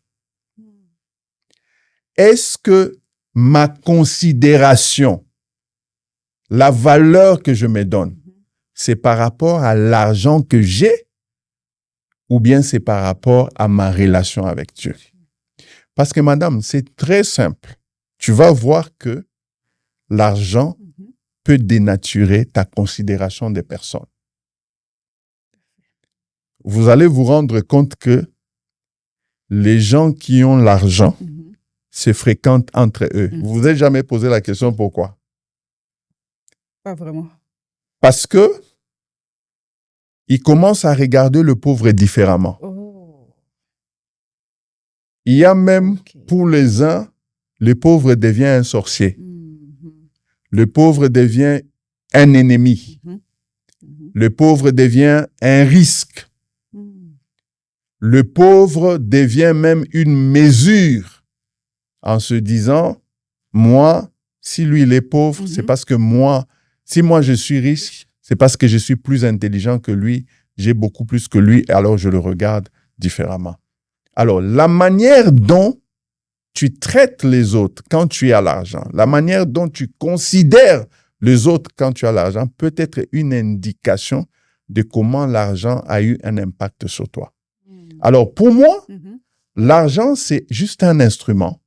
Est-ce que ma considération, la valeur que je me donne, c'est par rapport à l'argent que j'ai ou bien c'est par rapport à ma relation avec Dieu. Parce que, madame, c'est très simple. Tu vas voir que l'argent peut dénaturer ta considération des personnes. Vous allez vous rendre compte que les gens qui ont l'argent se fréquentent entre eux. Vous vous êtes jamais posé la question pourquoi? Pas vraiment. Parce que ils commencent à regarder le pauvre différemment. Oh. Il y a même, pour les uns, le pauvre devient un sorcier. Le pauvre devient un ennemi. Le pauvre devient un risque. Le pauvre devient même une mesure en se disant, moi, si lui il est pauvre, c'est parce que moi, si moi je suis riche, c'est parce que je suis plus intelligent que lui, j'ai beaucoup plus que lui, alors je le regarde différemment. Alors, la manière dont tu traites les autres quand tu as l'argent, la manière dont tu considères les autres quand tu as l'argent peut être une indication de comment l'argent a eu un impact sur toi. Alors, pour moi, l'argent, c'est juste un instrument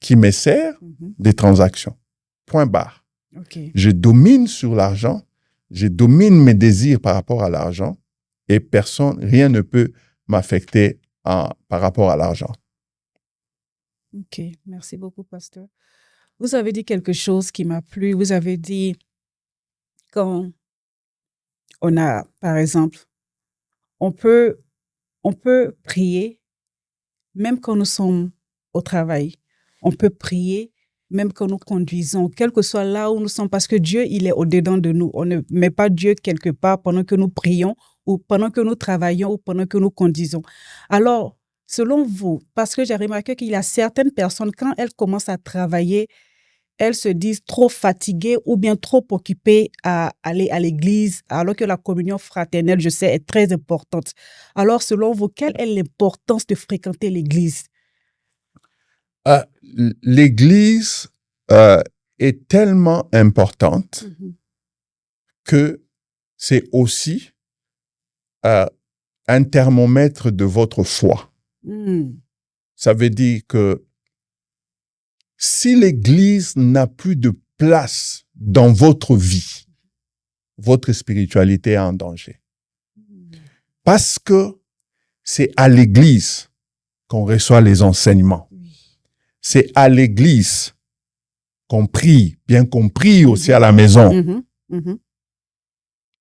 qui me sert des transactions. Point barre. Okay. Je domine sur l'argent, je domine mes désirs par rapport à l'argent et rien ne peut m'affecter par rapport à l'argent. Ok, merci beaucoup, pasteur. Vous avez dit quelque chose qui m'a plu. Vous avez dit quand on a, par exemple, on peut prier même quand nous sommes au travail. On peut prier même quand nous conduisons, quel que soit là où nous sommes, parce que Dieu, il est au-dedans de nous. On ne met pas Dieu quelque part pendant que nous prions ou pendant que nous travaillons ou pendant que nous conduisons. Alors, selon vous, parce que j'ai remarqué qu'il y a certaines personnes, quand elles commencent à travailler, elles se disent trop fatiguées ou bien trop occupées à aller à l'église, alors que la communion fraternelle, je sais, est très importante. Alors, selon vous, quelle est l'importance de fréquenter l'église? L'église est tellement importante que c'est aussi un thermomètre de votre foi. Ça veut dire que si l'église n'a plus de place dans votre vie, votre spiritualité est en danger. Parce que c'est à l'église qu'on reçoit les enseignements. C'est à l'église qu'on prie, bien qu'on prie aussi à la maison.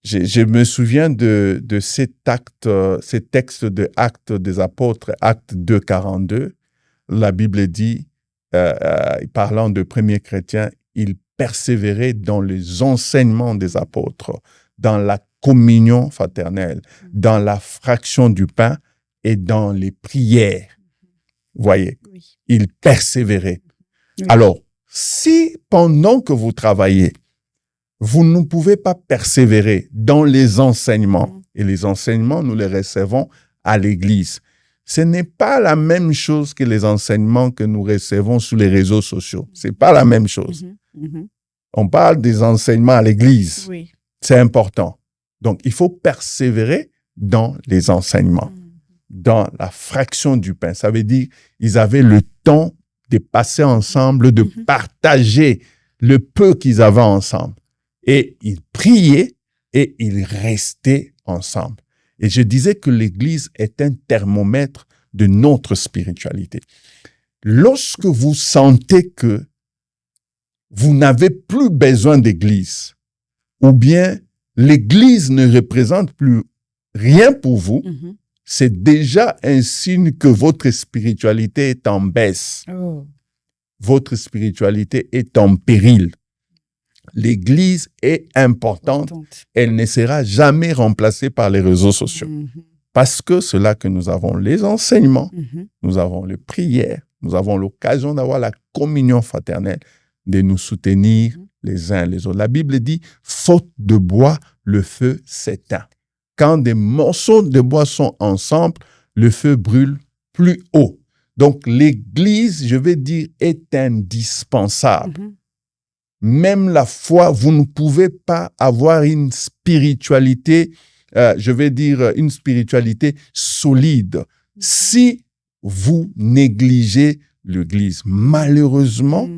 Je me souviens de cet texte de Actes des Apôtres, Actes 2, 42. La Bible dit, parlant de premiers chrétiens, ils persévéraient dans les enseignements des apôtres, dans la communion fraternelle, dans la fraction du pain et dans les prières. Vous voyez, ils persévéraient. Alors, si pendant que vous travaillez, vous ne pouvez pas persévérer dans les enseignements, et les enseignements, nous les recevons à l'église, ce n'est pas la même chose que les enseignements que nous recevons sur les réseaux sociaux. Ce n'est pas la même chose. On parle des enseignements à l'église. C'est important. Donc, il faut persévérer dans les enseignements, dans la fraction du pain. Ça veut dire qu'ils avaient le temps de passer ensemble, de partager le peu qu'ils avaient ensemble. Et ils priaient et ils restaient ensemble. Et je disais que l'Église est un thermomètre de notre spiritualité. Lorsque vous sentez que vous n'avez plus besoin d'Église, ou bien l'Église ne représente plus rien pour vous, c'est déjà un signe que votre spiritualité est en baisse. Votre spiritualité est en péril. L'Église est importante. Elle ne sera jamais remplacée par les réseaux sociaux. Parce que c'est là que nous avons les enseignements, nous avons les prières, nous avons l'occasion d'avoir la communion fraternelle, de nous soutenir les uns les autres. La Bible dit, faute de bois, le feu s'éteint. Quand des morceaux de bois sont ensemble, le feu brûle plus haut. Donc, l'Église, je vais dire, est indispensable. Même la foi, vous ne pouvez pas avoir une spiritualité je vais dire, une spiritualité solide. Si vous négligez l'Église, malheureusement,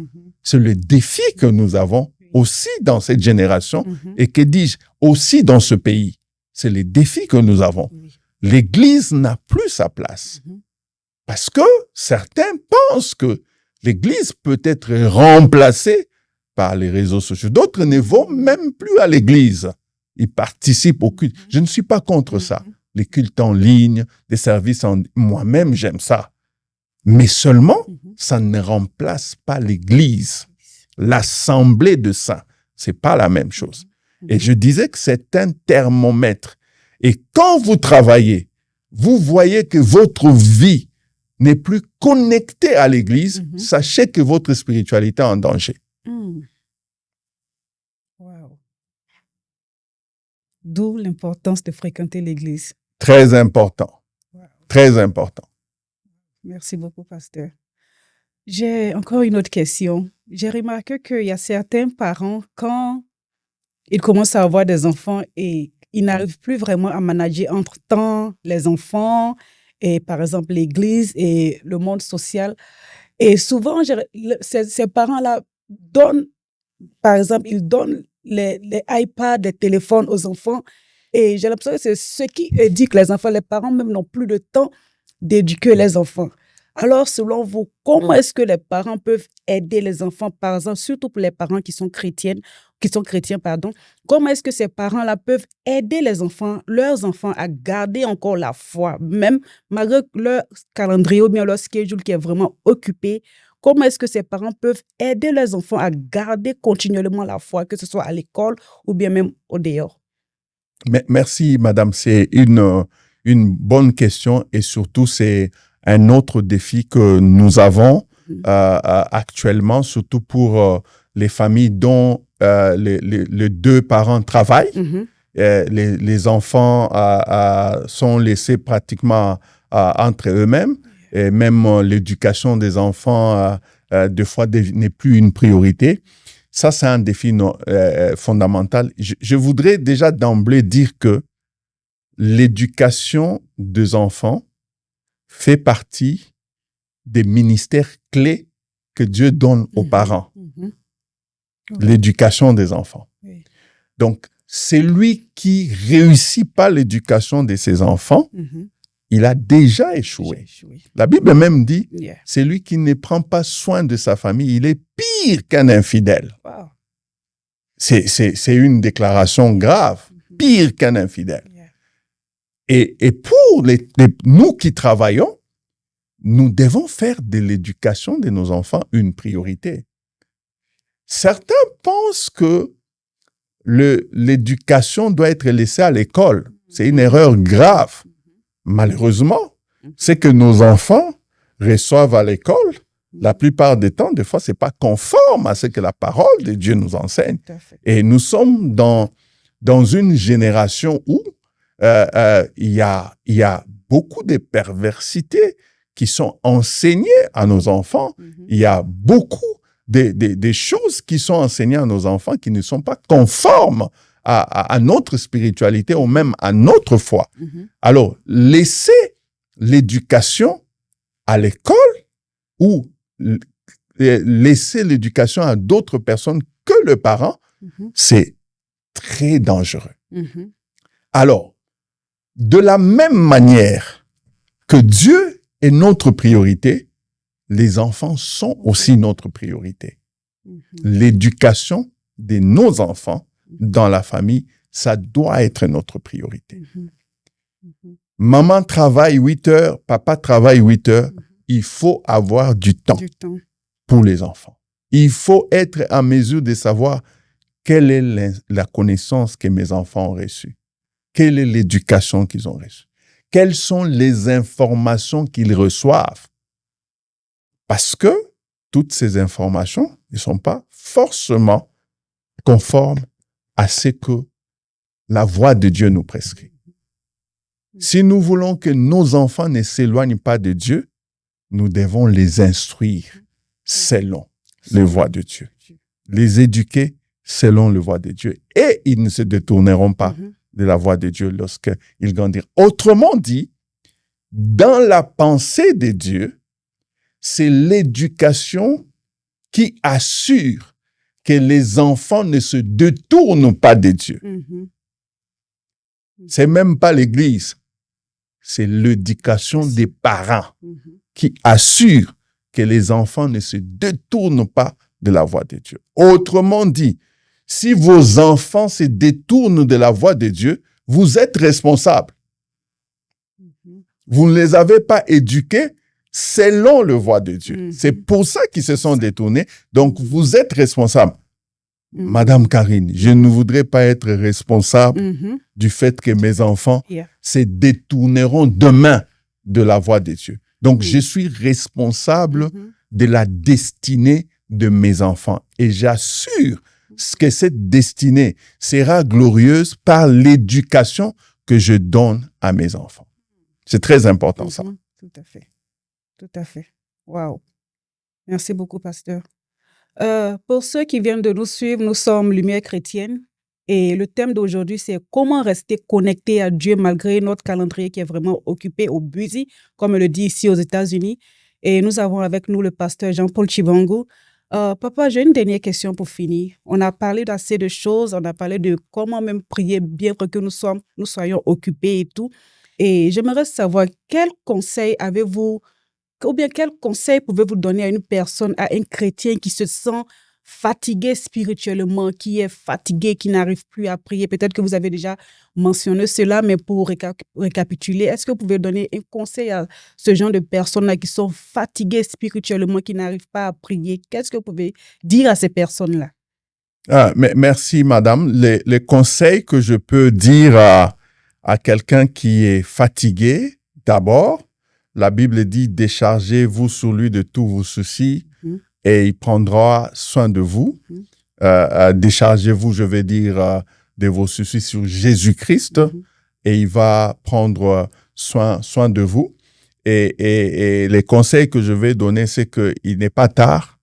c'est le défi que nous avons aussi dans cette génération et que dis-je, aussi dans ce pays. C'est les défis que nous avons. L'Église n'a plus sa place parce que certains pensent que l'Église peut être remplacée par les réseaux sociaux. D'autres ne vont même plus à l'Église. Ils participent au culte. Je ne suis pas contre ça. Les cultes en ligne, des services en... Moi-même, j'aime ça. Mais seulement, ça ne remplace pas l'Église. L'assemblée de saints, c'est pas la même chose. Et je disais que c'est un thermomètre. Et quand vous travaillez, vous voyez que votre vie n'est plus connectée à l'Église, sachez que votre spiritualité est en danger. Wow. D'où l'importance de fréquenter l'Église. Très important. Très important. Merci beaucoup, pasteur. J'ai encore une autre question. J'ai remarqué qu'il y a certains parents, quand ils commencent à avoir des enfants et ils n'arrivent plus vraiment à manager entre temps les enfants et par exemple l'église et le monde social. Et souvent, ces parents-là donnent, par exemple, ils donnent les iPads, les téléphones aux enfants. Et j'ai l'impression que c'est ce qui éduque les enfants. Les parents même n'ont plus de temps d'éduquer les enfants. Alors, selon vous, comment est-ce que les parents peuvent aider les enfants, par exemple, surtout pour les parents qui sont chrétiens, comment est-ce que ces parents-là peuvent aider les enfants, leurs enfants, à garder encore la foi, même malgré leur calendrier ou bien leur schedule qui est vraiment occupé? Comment est-ce que ces parents peuvent aider leurs enfants à garder continuellement la foi, que ce soit à l'école ou bien même au dehors? Merci, madame. C'est une bonne question et surtout, c'est un autre défi que nous avons actuellement, surtout pour les familles dont les deux parents travaillent. Les enfants sont laissés pratiquement entre eux-mêmes et même l'éducation des enfants, des fois, n'est plus une priorité. Ça, c'est un défi fondamental. Je voudrais déjà d'emblée dire que l'éducation des enfants fait partie des ministères clés que Dieu donne aux parents. L'éducation des enfants. Donc, celui qui réussit pas l'éducation de ses enfants, il a déjà échoué. La Bible même dit, celui qui ne prend pas soin de sa famille, il est pire qu'un infidèle. Wow. C'est une déclaration grave, pire qu'un infidèle. Et pour nous qui travaillons, nous devons faire de l'éducation de nos enfants une priorité. Certains pensent que l'éducation doit être laissée à l'école. C'est une erreur grave. Malheureusement, c'est que nos enfants reçoivent à l'école, la plupart des temps, des fois, c'est pas conforme à ce que la parole de Dieu nous enseigne. Et nous sommes dans une génération où il y a beaucoup de perversités qui sont enseignées à nos enfants. Il y a beaucoup des choses qui sont enseignées à nos enfants qui ne sont pas conformes à notre spiritualité ou même à notre foi. Alors, laisser l'éducation à l'école ou laisser l'éducation à d'autres personnes que le parent, c'est très dangereux. Alors, de la même manière que Dieu est notre priorité, les enfants sont aussi notre priorité. L'éducation de nos enfants dans la famille, ça doit être notre priorité. Maman travaille 8 heures, papa travaille 8 heures. Il faut avoir du temps pour les enfants. Il faut être en mesure de savoir quelle est la connaissance que mes enfants ont reçue. Quelle est l'éducation qu'ils ont reçue? Quelles sont les informations qu'ils reçoivent? Parce que toutes ces informations ne sont pas forcément conformes à ce que la voix de Dieu nous prescrit. Si nous voulons que nos enfants ne s'éloignent pas de Dieu, nous devons les instruire selon les voies de Dieu. Les éduquer selon les voies de Dieu. Et ils ne se détourneront pas de la voix de Dieu lorsqu'ils grandiront. Autrement dit, dans la pensée de Dieu, c'est l'éducation qui assure que les enfants ne se détournent pas de Dieu. C'est même pas l'Église, c'est l'éducation des parents qui assure que les enfants ne se détournent pas de la voix de Dieu. Autrement dit, si vos enfants se détournent de la voix de Dieu, vous êtes responsables. Vous ne les avez pas éduqués selon la voix de Dieu. C'est pour ça qu'ils se sont détournés. Donc, vous êtes responsable. Madame Karine, je ne voudrais pas être responsable du fait que mes enfants se détourneront demain de la voix de Dieu. Donc, je suis responsable de la destinée de mes enfants. Et j'assure que cette destinée sera glorieuse par l'éducation que je donne à mes enfants. C'est très important, ça. Tout à fait. Tout à fait. Wow. Merci beaucoup, pasteur. Pour ceux qui viennent de nous suivre, nous sommes Lumière chrétienne et le thème d'aujourd'hui, c'est comment rester connecté à Dieu malgré notre calendrier qui est vraiment occupé au busy, comme on le dit ici aux États-Unis. Et nous avons avec nous le pasteur Jean-Paul Chibangu. Papa, j'ai une dernière question pour finir. On a parlé d'assez de choses, on a parlé de comment même prier bien pour que nous soyons occupés et tout. Et j'aimerais savoir quel conseil avez-vous ou bien quel conseil pouvez-vous donner à une personne, à un chrétien qui se sent fatigué spirituellement, qui est fatigué, qui n'arrive plus à prier? Peut-être que vous avez déjà mentionné cela, mais pour récapituler, est-ce que vous pouvez donner un conseil à ce genre de personnes-là qui sont fatiguées spirituellement, qui n'arrivent pas à prier? Qu'est-ce que vous pouvez dire à ces personnes-là? Merci, madame. Les conseils que je peux dire à quelqu'un qui est fatigué, d'abord, la Bible dit « Déchargez-vous sur lui de tous vos soucis et il prendra soin de vous. » Déchargez-vous, je vais dire, de vos soucis sur Jésus-Christ et il va prendre soin de vous. Et les conseils que je vais donner, c'est qu'il n'est pas tard,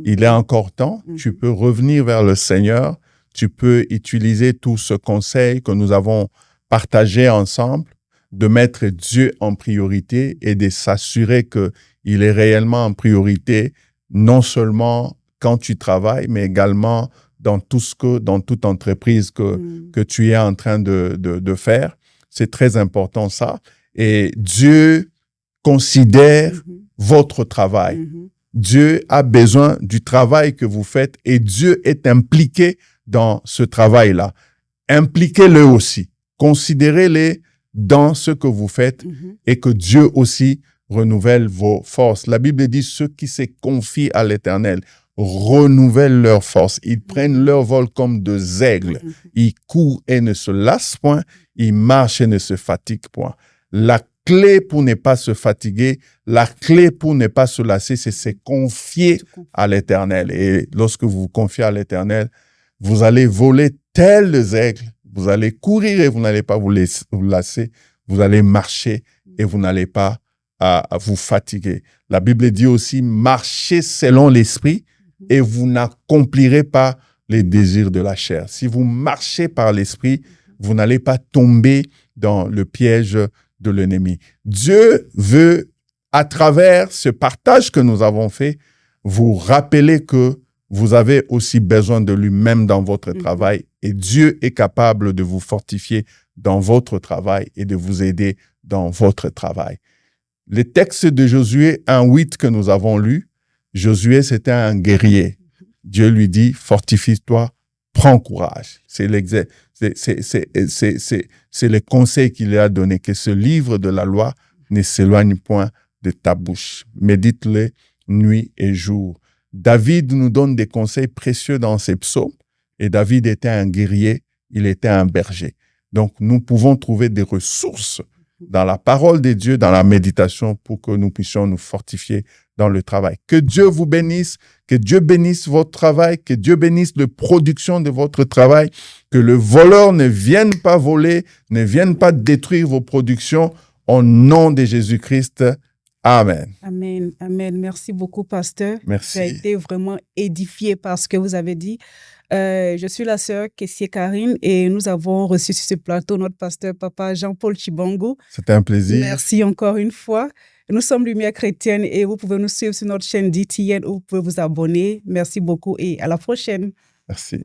il est encore temps. Tu peux revenir vers le Seigneur, tu peux utiliser tout ce conseil que nous avons partagé ensemble, de mettre Dieu en priorité et de s'assurer qu'il est réellement en priorité, non seulement quand tu travailles, mais également dans toute entreprise que tu es en train de faire. C'est très important, ça. Et Dieu considère votre travail. Dieu a besoin du travail que vous faites et Dieu est impliqué dans ce travail-là. Impliquez-le aussi. Considérez-les dans ce que vous faites et que Dieu aussi renouvelle vos forces. La Bible dit, ceux qui se confient à l'Éternel renouvellent leurs forces. Ils prennent leur vol comme des aigles. Ils courent et ne se lassent point. Ils marchent et ne se fatiguent point. La clé pour ne pas se fatiguer, la clé pour ne pas se lasser, c'est se confier à l'Éternel. Et lorsque vous vous confiez à l'Éternel, vous allez voler tels les aigles. Vous allez courir et vous n'allez pas vous lasser. Vous allez marcher et vous n'allez pas vous fatiguer. La Bible dit aussi, marchez selon l'esprit et vous n'accomplirez pas les désirs de la chair. Si vous marchez par l'esprit, vous n'allez pas tomber dans le piège de l'ennemi. Dieu veut, à travers ce partage que nous avons fait, vous rappeler que vous avez aussi besoin de lui-même dans votre travail et Dieu est capable de vous fortifier dans votre travail et de vous aider dans votre travail. Le texte de Josué 1:8 que nous avons lu, Josué, c'était un guerrier. Dieu lui dit, fortifie-toi, prends courage. C'est le conseil qu'il lui a donné, que ce livre de la loi ne s'éloigne point de ta bouche. Médite-le nuit et jour. David nous donne des conseils précieux dans ses psaumes. Et David était un guerrier, il était un berger. Donc, nous pouvons trouver des ressources dans la parole de Dieu, dans la méditation, pour que nous puissions nous fortifier dans le travail. Que Dieu vous bénisse, que Dieu bénisse votre travail, que Dieu bénisse la production de votre travail, que le voleur ne vienne pas voler, ne vienne pas détruire vos productions, au nom de Jésus-Christ. Amen. Amen. Amen. Merci beaucoup, pasteur. Merci. J'ai été vraiment édifié par ce que vous avez dit. Je suis la sœur Kessie Karine et nous avons reçu sur ce plateau notre pasteur papa Jean-Paul Chibango. C'était un plaisir. Merci encore une fois. Nous sommes Lumière Chrétienne et vous pouvez nous suivre sur notre chaîne DTN où vous pouvez vous abonner. Merci beaucoup et à la prochaine. Merci.